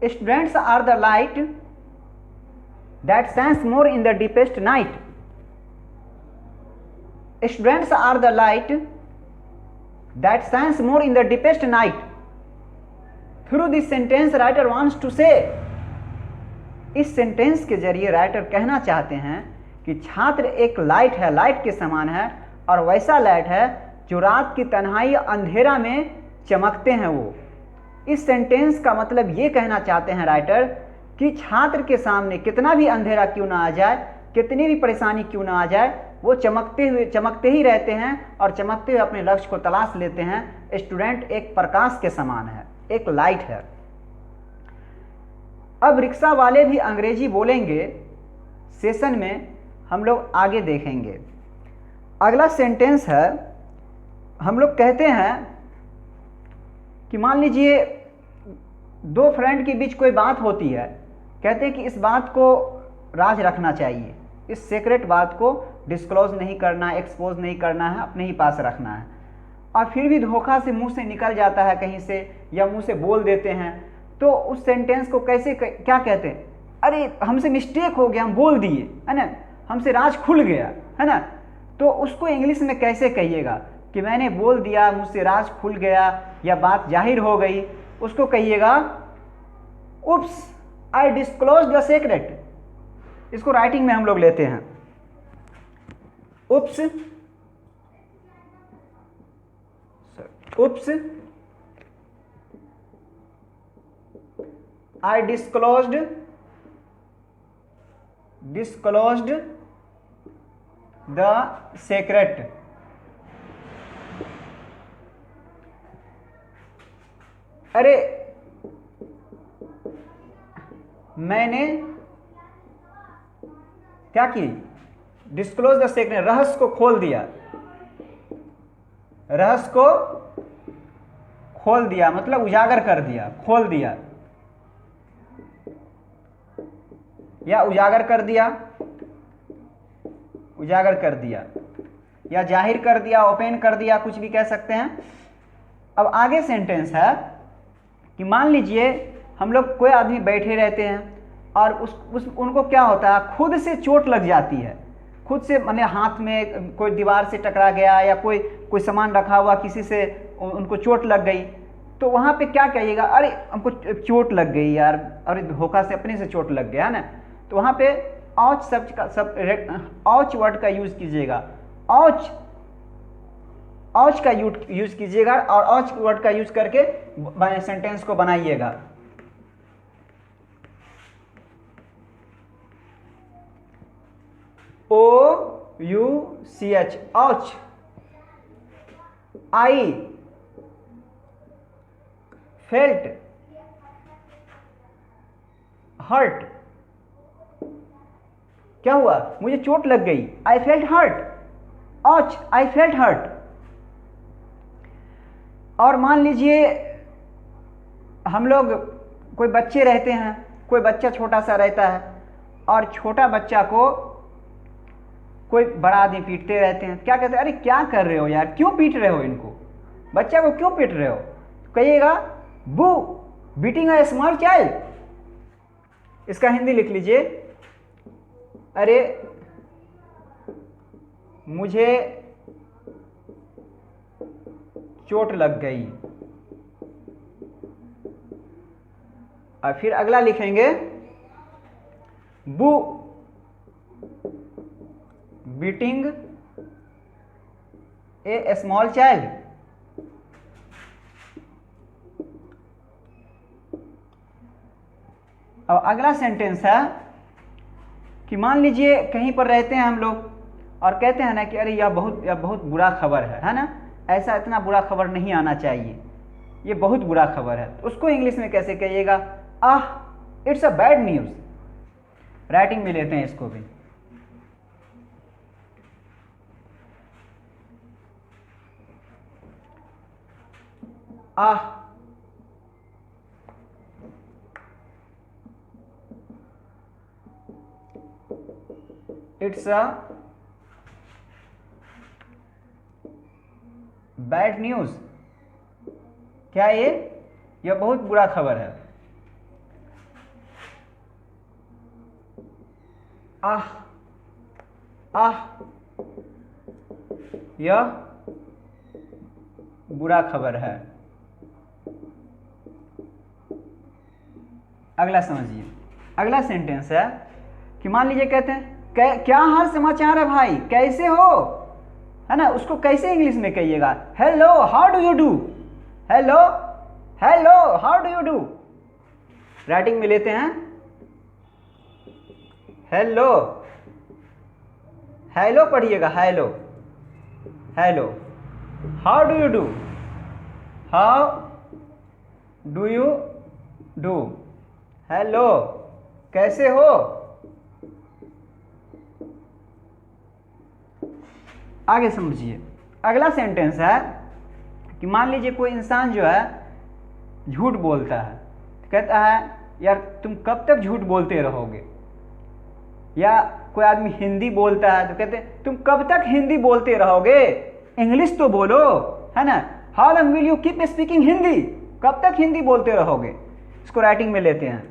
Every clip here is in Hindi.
Students are the light that shines more in the deepest night. Students are the light that shines more in the deepest night. Through this sentence writer wants to say, इस सेंटेंस के जरिए राइटर कहना चाहते हैं कि छात्र एक लाइट है, लाइट के समान है, और वैसा लाइट है जो रात की तन्हाई अंधेरा में चमकते हैं। वो इस सेंटेंस का मतलब ये कहना चाहते हैं राइटर कि छात्र के सामने कितना भी अंधेरा क्यों ना आ जाए, कितनी भी परेशानी क्यों ना आ जाए, वो चमकते ही रहते हैं और चमकते हुए अपने लक्ष्य को तलाश लेते हैं। स्टूडेंट एक प्रकाश के समान है, एक लाइट है। अब रिक्शा वाले भी अंग्रेजी बोलेंगे सेशन में हम लोग आगे देखेंगे। अगला सेंटेंस है, हम लोग कहते हैं कि मान लीजिए दो फ्रेंड के बीच कोई बात होती है, कहते हैं कि इस बात को राज रखना चाहिए, इस सीक्रेट बात को डिस्क्लोज नहीं करना, एक्सपोज नहीं करना है, अपने ही पास रखना है, और फिर भी धोखा से मुंह से निकल जाता है कहीं से, या मुंह से बोल देते हैं, तो उस सेंटेंस को कैसे क्या कहते हैं? अरे हमसे मिस्टेक हो गया, हम बोल दिए, है ना, हमसे राज खुल गया, है ना। तो उसको इंग्लिश में कैसे कहिएगा कि मैंने बोल दिया, मुझसे राज खुल गया या बात जाहिर हो गई? उसको कहिएगा उप्स, आई डिस्क्लोज द सीक्रेट। इसको राइटिंग में हम लोग लेते हैं, उप्स, उप्स, I disclosed the secret। अरे मैंने क्या की? डिस्क्लोज द सीक्रेट, रहस्य को खोल दिया, रहस्य को खोल दिया मतलब उजागर कर दिया, खोल दिया या उजागर कर दिया, उजागर कर दिया या जाहिर कर दिया, ओपन कर दिया, कुछ भी कह सकते हैं। अब आगे सेंटेंस है कि मान लीजिए हम लोग कोई आदमी बैठे रहते हैं और उनको क्या होता है, खुद से चोट लग जाती है, खुद से, माने हाथ में कोई दीवार से टकरा गया या कोई सामान रखा हुआ किसी से उनको चोट लग गई, तो वहाँ पे क्या कहिएगा? अरे हमको चोट लग गई यार, अरे धोखा से अपने से चोट लग गया ना। तो वहाँ पे औच शब्द का औच वर्ड का यूज कीजिएगा, औच, औच का यूज कीजिएगा और औच वर्ड का यूज करके सेंटेंस को बनाइएगा। OUCH, ouch. I felt hurt, क्या हुआ? मुझे चोट लग गई, I felt hurt, ouch, I felt hurt. और मान लीजिए हम लोग कोई बच्चे रहते हैं, कोई बच्चा छोटा सा रहता है और छोटा बच्चा को कोई बड़ा आदमी पीटते रहते हैं, क्या कहते हैं? अरे क्या कर रहे हो यार, क्यों पीट रहे हो इनको, बच्चा को क्यों पीट रहे हो? कहिएगा बू, बीटिंग अ स्मॉल चाइल्ड। इसका हिंदी लिख लीजिए, अरे मुझे चोट लग गई। और फिर अगला लिखेंगे बू बीटिंग ए स्मॉल चाइल्ड। अब अगला सेंटेंस है कि मान लीजिए कहीं पर रहते हैं हम लोग और कहते हैं ना कि अरे यह बहुत बुरा खबर है ना, ऐसा इतना बुरा खबर नहीं आना चाहिए, ये बहुत बुरा खबर है। तो उसको इंग्लिश में कैसे कहिएगा? Ah it's a bad news. Writing में लेते हैं इसको भी, ah it's a bad news. क्या ये? यह बहुत बुरा खबर है। आह आह, यह बुरा खबर है। अगला समझिए, अगला सेंटेंस है कि मान लीजिए कहते हैं क्या हाल समाचार है भाई, कैसे हो, है ना, उसको कैसे इंग्लिश में कहिएगा? Hello how do you do, hello hello how do you do. Writing में लेते हैं, हेलो, हेलो पढ़िएगा, hello hello, how do you do, how do you do, hello कैसे हो। आगे समझिए, अगला सेंटेंस है कि मान लीजिए कोई इंसान जो है झूठ बोलता है, कहता है यार तुम कब तक झूठ बोलते रहोगे। या कोई आदमी हिंदी बोलता है तो कहते हैं तुम कब तक हिंदी बोलते रहोगे, इंग्लिश तो बोलो, है ना। How long will you keep speaking Hindi, कब तक हिंदी बोलते रहोगे। इसको राइटिंग में लेते हैं,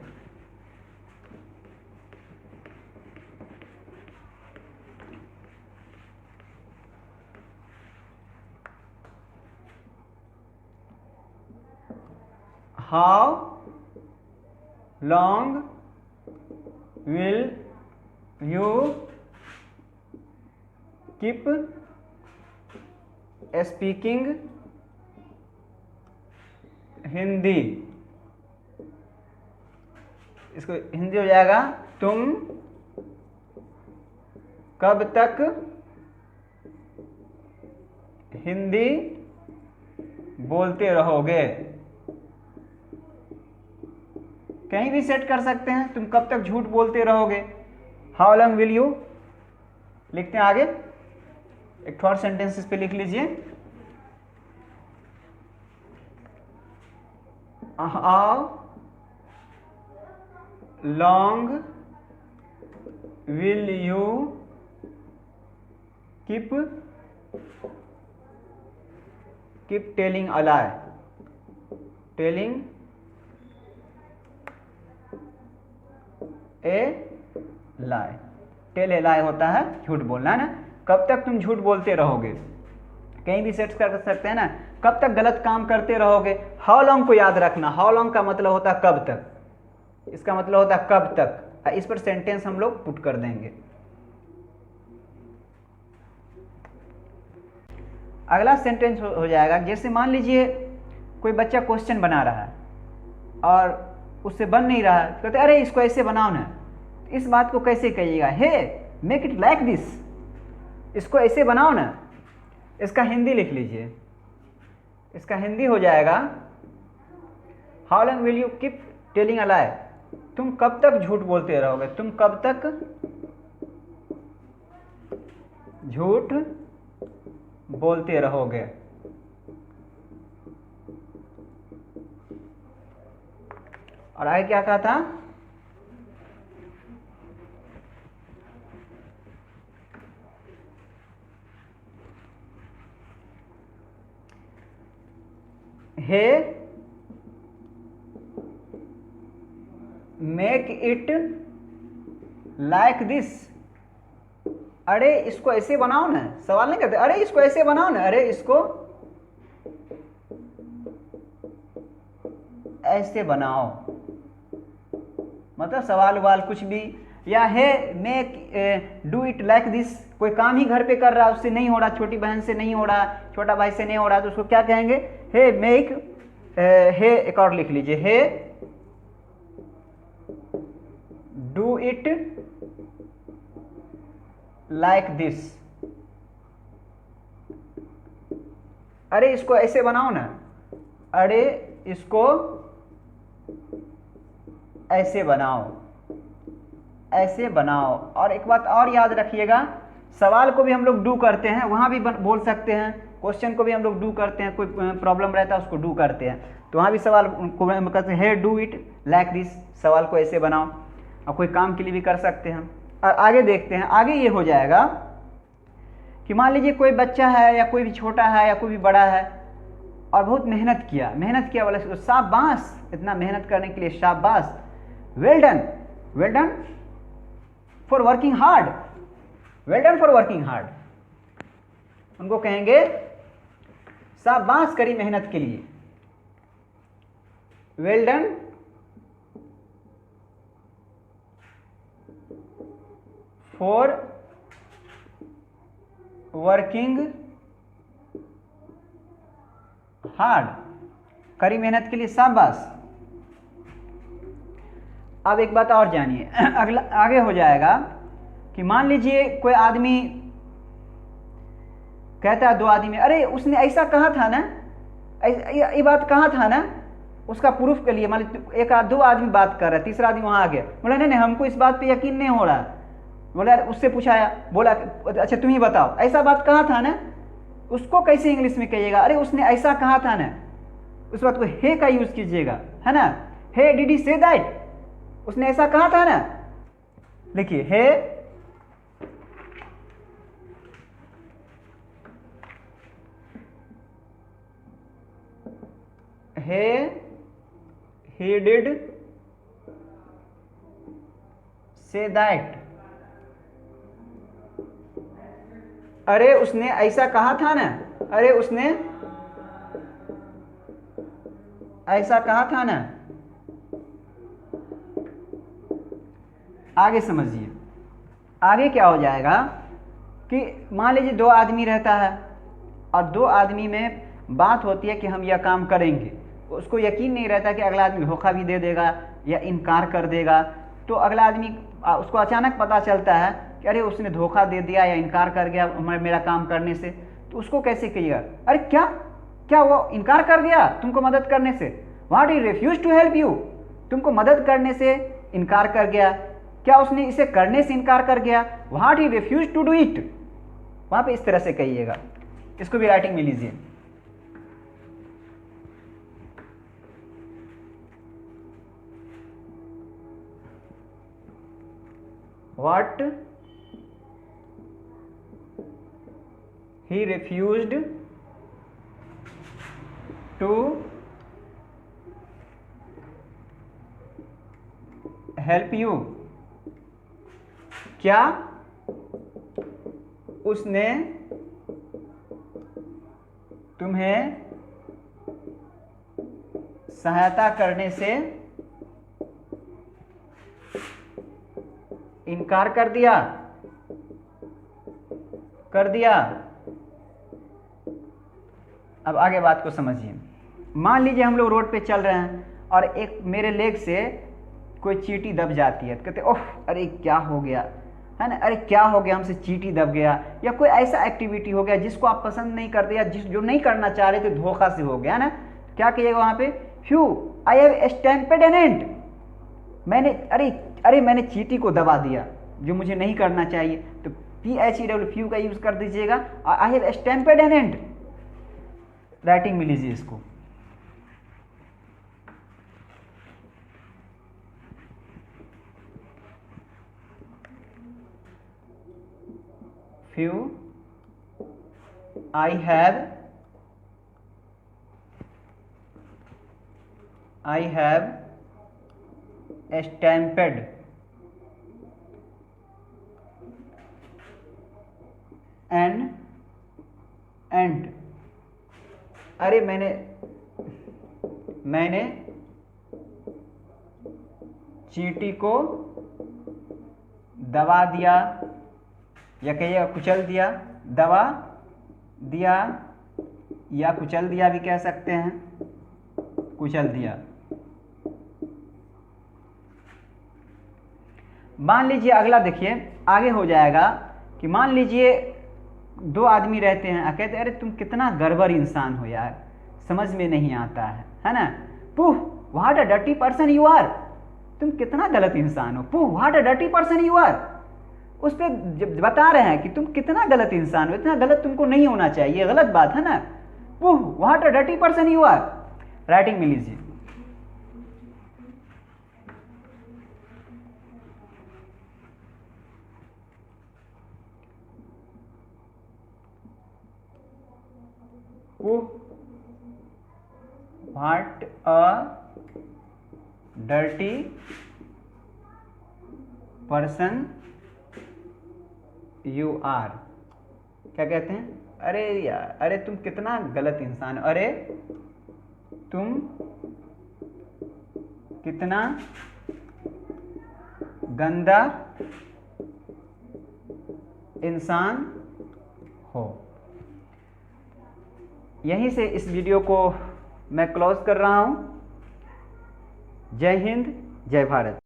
how long will you keep speaking Hindi. इसको हिंदी हो जाएगा तुम कब तक हिंदी बोलते रहोगे। कहीं भी सेट कर सकते हैं, तुम कब तक झूठ बोलते रहोगे, हाउ लॉन्ग विल यू। लिखते हैं आगे, एक थोड़ा सेंटेंस इस पे लिख लीजिए, how long will you keep telling a lie, telling a lie. Tell a lie होता है झूठ बोलना, है ना। कब तक तुम झूठ बोलते रहोगे, कहीं भी सेट कर सकते हैं ना। कब तक गलत काम करते रहोगे, हाउ लॉन्ग को याद रखना, हाउ लॉन्ग का मतलब होता है कब तक, इसका मतलब होता है कब तक। इस पर सेंटेंस हम लोग पुट कर देंगे। अगला सेंटेंस हो जाएगा, जैसे मान लीजिए कोई बच्चा क्वेश्चन बना रहा है और उससे बन नहीं रहा, कहते अरे इसको ऐसे बनाओ ना। इस बात को कैसे कहिएगा, हे मेक इट लाइक दिस, इसको ऐसे बनाओ ना। इसका हिंदी लिख लीजिए, इसका हिंदी हो जाएगा how long will you keep telling a lie, तुम कब तक झूठ बोलते रहोगे, तुम कब तक झूठ बोलते रहोगे। और आगे क्या कहा था, हे मेक इट लाइक दिस, अरे इसको ऐसे बनाओ ना। सवाल नहीं करते अरे इसको ऐसे बनाओ ना, अरे इसको ऐसे बनाओ, मतलब सवाल वाल कुछ भी। या है make do it like this, कोई काम ही घर पे कर रहा है, उससे नहीं हो रहा, छोटी बहन से नहीं हो रहा, छोटा भाई से नहीं हो रहा, तो उसको क्या कहेंगे, हे मेक, हे एक और लिख लीजिए, हे डू इट लाइक दिस, अरे इसको ऐसे बनाओ ना, अरे इसको ऐसे बनाओ, ऐसे बनाओ। और एक बात और याद रखिएगा, सवाल को भी हम लोग डू करते हैं, वहाँ भी बोल सकते हैं, क्वेश्चन को भी हम लोग डू करते हैं, कोई प्रॉब्लम रहता है उसको डू करते हैं, तो वहाँ भी सवाल को कहते हैं हे डू इट लाइक दिस, सवाल को ऐसे बनाओ। और कोई काम के लिए भी कर सकते हैं। और आगे देखते हैं, आगे ये हो जाएगा कि मान लीजिए कोई बच्चा है या कोई भी छोटा है या कोई भी बड़ा है और बहुत मेहनत किया वाला, तो शाबाश, इतना मेहनत करने के लिए शाबाश, well done for working hard, well done for working hard, उनको कहेंगे शाबाश करी मेहनत के लिए, well done for working hard, कड़ी मेहनत के लिए शाबाश। अब एक बात और जानिए, अगला आगे हो जाएगा कि मान लीजिए कोई आदमी कहता है दो आदमी, अरे उसने ऐसा कहा था ना, ये बात कहा था ना, उसका प्रूफ के लिए मान लीजिए एक दो आदमी बात कर रहा है, तीसरा आदमी वहां आ गया, बोला नहीं नहीं हमको इस बात पे यकीन नहीं हो रहा, बोला उससे पूछाया, बोला अच्छा तुम ही बताओ ऐसा बात कहा था ना, उसको कैसे इंग्लिश में कहिएगा, अरे उसने ऐसा कहा था ना, उस बात को हे का यूज कीजिएगा, है ना, हे डिड ही से दैट, उसने ऐसा कहा था ना, लिखिए हे he did say that, अरे उसने ऐसा कहा था ना, अरे उसने ऐसा कहा था ना। आगे समझिए, आगे क्या हो जाएगा कि मान लीजिए दो आदमी रहता है और दो आदमी में बात होती है कि हम यह काम करेंगे, उसको यकीन नहीं रहता कि अगला आदमी धोखा भी दे देगा या इनकार कर देगा, तो अगला आदमी उसको अचानक पता चलता है कि अरे उसने धोखा दे दिया या इनकार कर गया मेरा काम करने से, तो उसको कैसे कहिएगा, अरे क्या क्या वो इनकार कर दिया तुमको मदद करने से, what he refuse to help you, तुमको मदद करने से इनकार कर गया, क्या उसने इसे करने से इनकार कर गया, what he refuse to do it, वहां पे इस तरह से कहिएगा। इसको भी राइटिंग में लीजिए, what he refused to help you, क्या उसने तुम्हें सहायता करने से इनकार कर दिया, अब आगे बात को समझिए। मान लीजिए हम लोग रोड पे चल रहे हैं और एक मेरे लेग से कोई चींटी दब जाती है, तो कहते ओह अरे क्या हो गया, है ना, अरे क्या हो गया हमसे चींटी दब गया, या कोई ऐसा एक्टिविटी हो गया जिसको आप पसंद नहीं करते या जो नहीं करना चाह रहे थे धोखा से हो गया ना, क्या कहिएगा वहां पे, few I have stamped an एंट, मैंने चींटी को दबा दिया जो मुझे नहीं करना चाहिए, तो PHEW फ्यू का यूज कर दीजिएगा, I have stamped an ant, writing में लीजिए इसको, few I have stamped an ant, अरे मैंने चींटी को दबा दिया, या कहिएगा कुचल दिया, दबा दिया या कुचल दिया भी कह सकते हैं, कुचल दिया। मान लीजिए अगला देखिए, आगे हो जाएगा कि मान लीजिए दो आदमी रहते हैं, कहते अरे तुम कितना गड़बड़ इंसान हो यार, समझ में नहीं आता है ना, pooh what a dirty person you are, तुम कितना गलत इंसान हो, pooh what a dirty person you are, उस पर बता रहे हैं कि तुम कितना गलत इंसान हो, इतना गलत तुमको नहीं होना चाहिए, गलत बात है ना, pooh what a dirty person you are, writing में लीजिए, what a dirty person you are, क्या कहते हैं, अरे यार, अरे तुम कितना गलत इंसान हो, अरे तुम कितना गंदा इंसान हो। यहीं से इस वीडियो को मैं क्लोज कर रहा हूं। जय हिंद, जय भारत।